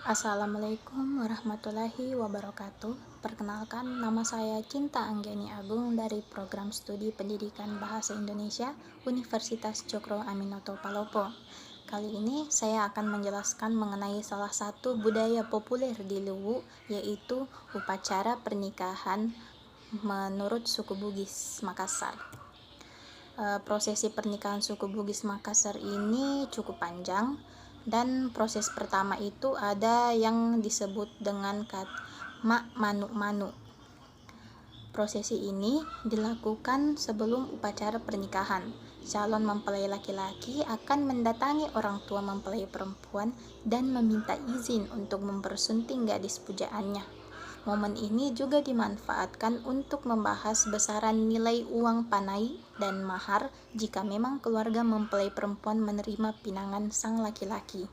Assalamualaikum warahmatullahi wabarakatuh. Perkenalkan, nama saya Cinta Anggiani Agung dari Program Studi Pendidikan Bahasa Indonesia Universitas Cokro Aminoto Palopo. Kali ini saya akan menjelaskan mengenai salah satu budaya populer di Luwu, yaitu upacara pernikahan menurut suku Bugis Makassar. Prosesi pernikahan suku Bugis Makassar ini cukup panjang, dan proses pertama itu ada yang disebut dengan mak manu-manu. Prosesi ini dilakukan sebelum upacara pernikahan. Calon mempelai laki-laki akan mendatangi orang tua mempelai perempuan dan meminta izin untuk mempersunting gadis pujaannya. Momen ini juga dimanfaatkan untuk membahas besaran nilai uang panai dan mahar jika memang keluarga mempelai perempuan menerima pinangan sang laki-laki.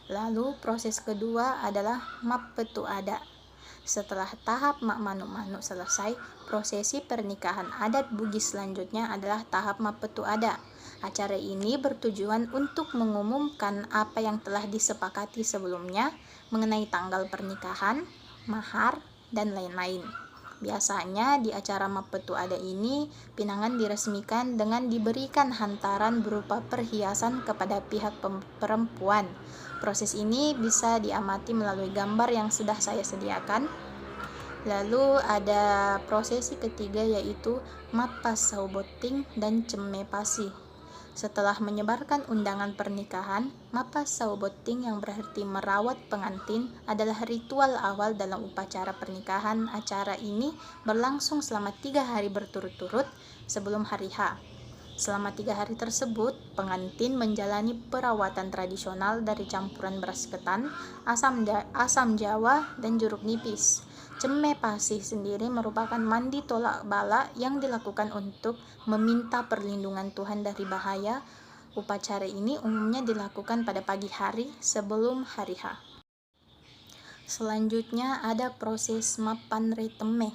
Lalu proses kedua adalah mappetu ada. Setelah tahap mak manu-manu selesai, prosesi pernikahan adat Bugis selanjutnya adalah tahap mappetu ada. Acara ini bertujuan untuk mengumumkan apa yang telah disepakati sebelumnya mengenai tanggal pernikahan, mahar, dan lain-lain. Biasanya di acara mappetu ada ini, pinangan diresmikan dengan diberikan hantaran berupa perhiasan kepada pihak perempuan. Proses ini bisa diamati melalui gambar yang sudah saya sediakan. Lalu ada prosesi ketiga, yaitu mapas sauboting dan cemme pasi. Setelah menyebarkan undangan pernikahan, mapas sauboting yang berarti merawat pengantin adalah ritual awal dalam upacara pernikahan. Acara ini berlangsung selama 3 hari berturut-turut sebelum hari H. Selama 3 hari tersebut, pengantin menjalani perawatan tradisional dari campuran beras ketan, asam jawa, dan jeruk nipis. Cemme pasih sendiri merupakan mandi tolak bala yang dilakukan untuk meminta perlindungan Tuhan dari bahaya. Upacara ini umumnya dilakukan pada pagi hari sebelum hari H. Selanjutnya ada proses mapan reteme.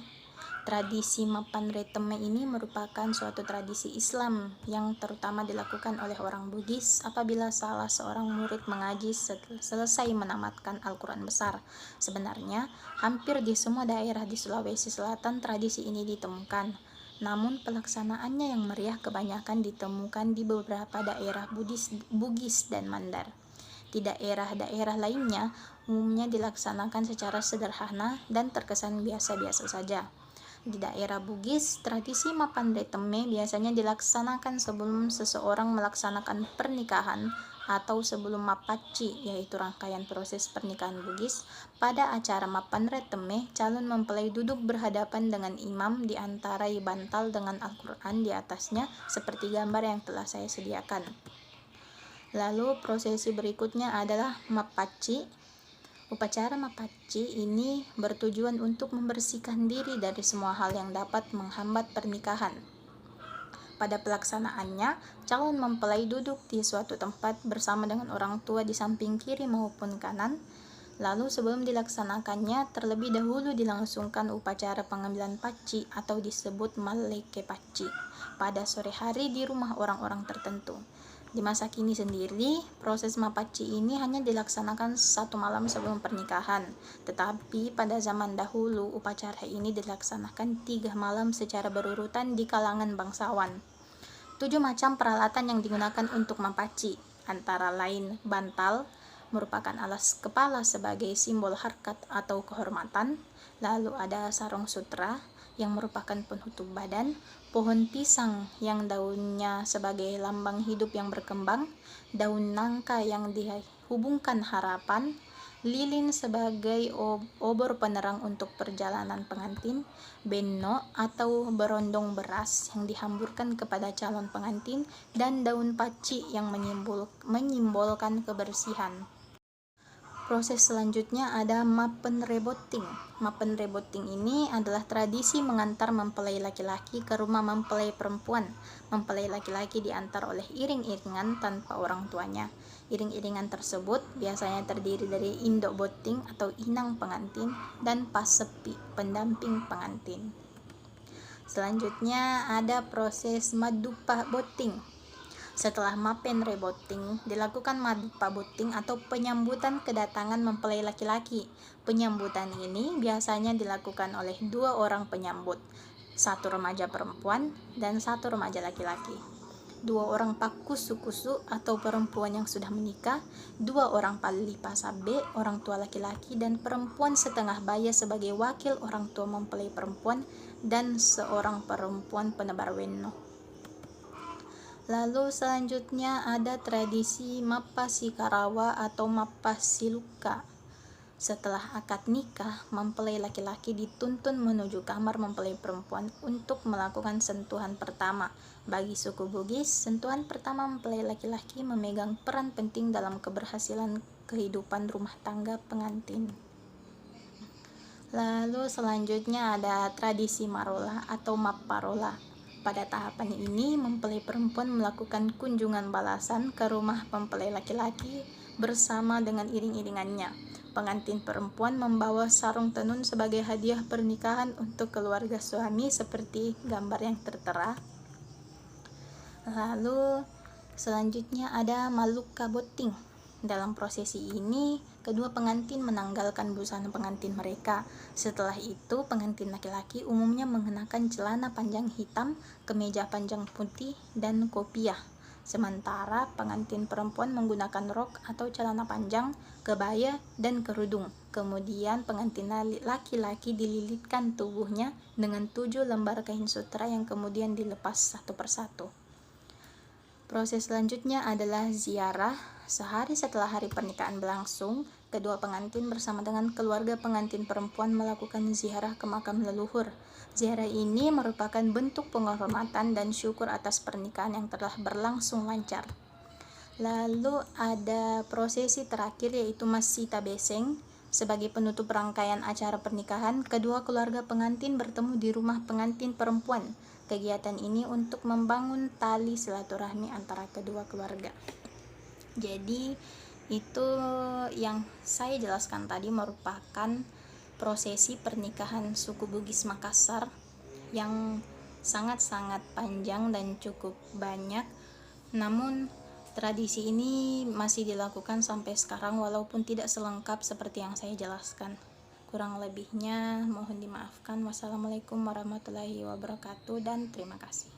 Tradisi mapan reteme ini merupakan suatu tradisi Islam yang terutama dilakukan oleh orang Bugis apabila salah seorang murid mengaji selesai menamatkan Al-Quran Besar. Sebenarnya, hampir di semua daerah di Sulawesi Selatan tradisi ini ditemukan. Namun pelaksanaannya yang meriah kebanyakan ditemukan di beberapa daerah Bugis dan Mandar. Di daerah-daerah lainnya, umumnya dilaksanakan secara sederhana dan terkesan biasa-biasa saja. Di daerah Bugis, tradisi mapan reteme biasanya dilaksanakan sebelum seseorang melaksanakan pernikahan atau sebelum mapaci, yaitu rangkaian proses pernikahan Bugis. Pada acara mapan reteme, calon mempelai duduk berhadapan dengan imam diantarai bantal dengan Al-Quran di atasnya seperti gambar yang telah saya sediakan. Lalu prosesi berikutnya adalah mapaci. Upacara mapaci ini bertujuan untuk membersihkan diri dari semua hal yang dapat menghambat pernikahan. Pada pelaksanaannya, calon mempelai duduk di suatu tempat bersama dengan orang tua di samping kiri maupun kanan. Lalu sebelum dilaksanakannya, terlebih dahulu dilangsungkan upacara pengambilan paci atau disebut maleke paci pada sore hari di rumah orang-orang tertentu. Di masa kini sendiri, proses mapaci ini hanya dilaksanakan 1 malam sebelum pernikahan. Tetapi pada zaman dahulu, upacara ini dilaksanakan 3 malam secara berurutan di kalangan bangsawan. 7 macam peralatan yang digunakan untuk mapaci, antara lain bantal, merupakan alas kepala sebagai simbol harkat atau kehormatan. Lalu ada sarung sutra yang merupakan penutup badan, pohon pisang yang daunnya sebagai lambang hidup yang berkembang, daun nangka yang dihubungkan harapan, lilin sebagai obor penerang untuk perjalanan pengantin, benno atau berondong beras yang dihamburkan kepada calon pengantin, dan daun paci yang menyimbolkan kebersihan. Proses selanjutnya ada mapen reboting. Mapen reboting ini adalah tradisi mengantar mempelai laki-laki ke rumah mempelai perempuan. Mempelai laki-laki diantar oleh iring-iringan tanpa orang tuanya. Iring-iringan tersebut biasanya terdiri dari indok boting atau inang pengantin dan pasepi, pendamping pengantin. Selanjutnya ada proses madupa boting. Setelah mapen reboting, dilakukan madupabuting atau penyambutan kedatangan mempelai laki-laki. Penyambutan ini biasanya dilakukan oleh 2 orang penyambut, 1 remaja perempuan dan 1 remaja laki-laki. 2 orang pakusu-kusu atau perempuan yang sudah menikah, 2 orang palipasabe, orang tua laki-laki dan perempuan setengah baya sebagai wakil orang tua mempelai perempuan, dan 1 perempuan penebar weno. Lalu selanjutnya ada tradisi Mappasikarawa atau Mappasiluka. Setelah akad nikah, mempelai laki-laki dituntun menuju kamar mempelai perempuan untuk melakukan sentuhan pertama. Bagi suku Bugis, sentuhan pertama mempelai laki-laki memegang peran penting dalam keberhasilan kehidupan rumah tangga pengantin. Lalu selanjutnya ada tradisi Marola atau Mapparola. Pada tahapan ini, mempelai perempuan melakukan kunjungan balasan ke rumah mempelai laki-laki bersama dengan iring-iringannya. Pengantin perempuan membawa sarung tenun sebagai hadiah pernikahan untuk keluarga suami seperti gambar yang tertera. Lalu selanjutnya ada Maluka Boting. Dalam prosesi ini, kedua pengantin menanggalkan busana pengantin mereka. Setelah itu, pengantin laki-laki umumnya mengenakan celana panjang hitam, kemeja panjang putih, dan kopiah. Sementara pengantin perempuan menggunakan rok atau celana panjang, kebaya, dan kerudung. Kemudian pengantin laki-laki dililitkan tubuhnya dengan 7 lembar kain sutra yang kemudian dilepas satu persatu. Proses selanjutnya adalah ziarah. Sehari setelah hari pernikahan berlangsung, kedua pengantin bersama dengan keluarga pengantin perempuan melakukan ziarah ke makam leluhur. Ziarah ini merupakan bentuk penghormatan dan syukur atas pernikahan yang telah berlangsung lancar. Lalu ada prosesi terakhir yaitu Masita Beseng. Sebagai penutup rangkaian acara pernikahan, kedua keluarga pengantin bertemu di rumah pengantin perempuan. Kegiatan ini untuk membangun tali silaturahmi antara kedua keluarga. Jadi itu yang saya jelaskan tadi merupakan prosesi pernikahan suku Bugis Makassar yang sangat-sangat panjang dan cukup banyak. Namun tradisi ini masih dilakukan sampai sekarang walaupun tidak selengkap seperti yang saya jelaskan. Kurang lebihnya mohon dimaafkan. Wassalamualaikum warahmatullahi wabarakatuh dan terima kasih.